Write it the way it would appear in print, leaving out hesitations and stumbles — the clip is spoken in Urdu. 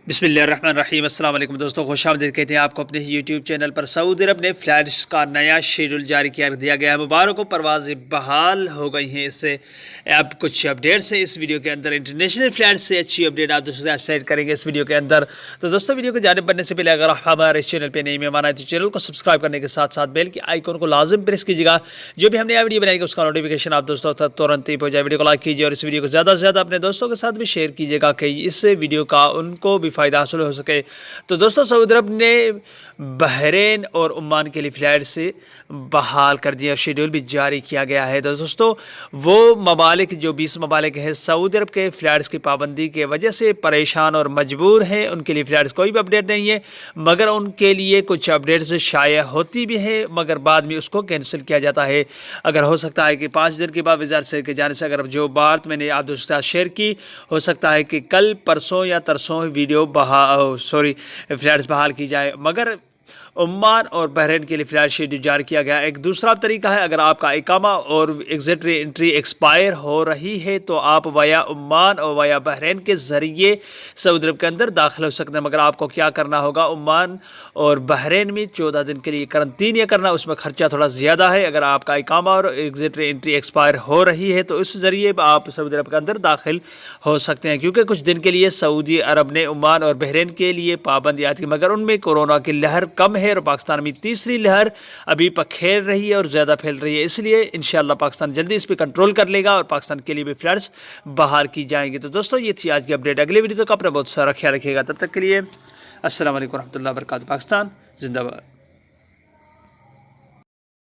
بسم اللہ الرحمن الرحیم۔ السلام علیکم دوستوں، خوش آمدید کہتے ہیں آپ کو اپنے یوٹیوب چینل پر۔ سعودی عرب نے فلائٹس کا نیا شیڈول جاری کر دیا گیا ہے۔ مبارک ہو، پروازیں بحال ہو گئی ہیں۔ اس سے اب کچھ اپڈیٹس ہیں اس ویڈیو کے اندر۔ انٹرنیشنل فلائٹ سے اچھی اپڈیٹ آپ دوستوں کے ساتھ شیئر کریں گے اس ویڈیو کے اندر۔ تو دوستوں، ویڈیو کو جانب بڑھنے سے پہلے اگر آپ ہمارے چینل پہ نئی مہمان آئے تو چینل کو سبسکرائب کرنے کے ساتھ ساتھ بیل کی آئیکن کو لازم پریس کیجیے گا۔ جو بھی ہم نے ویڈیو بنائے گا اس کا نوٹیفیکیشن آپ دوستوں تک ترنت ہی پہنچ جائے۔ ویڈیو کو لائک کیجیے اور اس ویڈیو کو زیادہ سے زیادہ اپنے دوستوں کے ساتھ بھی شیئر کیجیے گا کہ اس ویڈیو کا ان کو بھی فائدہ حاصل ہو سکے۔ تو دوستوں، سعودی عرب نے بحرین اور عمان کے لیے فلائٹ سے بحال کر دیا، شیڈول بھی جاری کیا گیا ہے۔ دوستوں، وہ ممالک جو 20 ممالک ہیں سعودی عرب کے فلائٹس کی پابندی کی وجہ سے پریشان اور مجبور ہیں، ان کے لیے فلائٹس کوئی بھی اپڈیٹ نہیں ہے، مگر ان کے لیے کچھ اپڈیٹس شائع ہوتی بھی ہیں، مگر بعد میں اس کو کینسل کیا جاتا ہے۔ اگر ہو سکتا ہے کہ 5 دن کے بعد وزارت سے کی جانب سے اگر جو بات میں نے آپ دوستوں کے ساتھ شیئر کی، ہو سکتا ہے کہ کل پرسوں یا ترسوں ویڈیو فلائٹس بحال کی جائے، مگر عمان اور بحرین کے لیے فلائٹ شیڈول جاری کیا گیا۔ ایک دوسرا طریقہ ہے، اگر آپ کا اقامہ اور ایگزٹ انٹری ایکسپائر ہو رہی ہے تو آپ ویا عمان اور ویا بحرین کے ذریعے سعودی عرب کے اندر داخل ہو سکتے ہیں، مگر آپ کو کیا کرنا ہوگا، عمان اور بحرین میں 14 دن کے لیے کرنطین کرنا، اس میں خرچہ تھوڑا زیادہ ہے۔ اگر آپ کا اقامہ اور ایگزٹ انٹری ایکسپائر ہو رہی ہے تو اس ذریعے آپ سعودی عرب کے اندر داخل ہو سکتے ہیں، کیونکہ کچھ دن کے لیے سعودی عرب نے عمان اور بحرین کے لیے پابندیات کی، مگر ان میں کورونا کی لہر کم ہے اور پاکستان میں تیسری لہر ابھی پکھیر رہی ہے اور زیادہ پھیل رہی ہے، اس لیے انشاءاللہ پاکستان جلدی اس پہ کنٹرول کر لے گا اور پاکستان کے لیے بھی فلائٹس بحال کی جائیں گی۔ تو دوستوں، یہ تھی آج کی اپڈیٹ۔ اگلے ویڈیو تک اپنا بہت سارا خیال رکھیے گا، تب تک کے لیے السلام علیکم ورحمۃ اللہ وبرکاتہ۔ پاکستان زندہ باد۔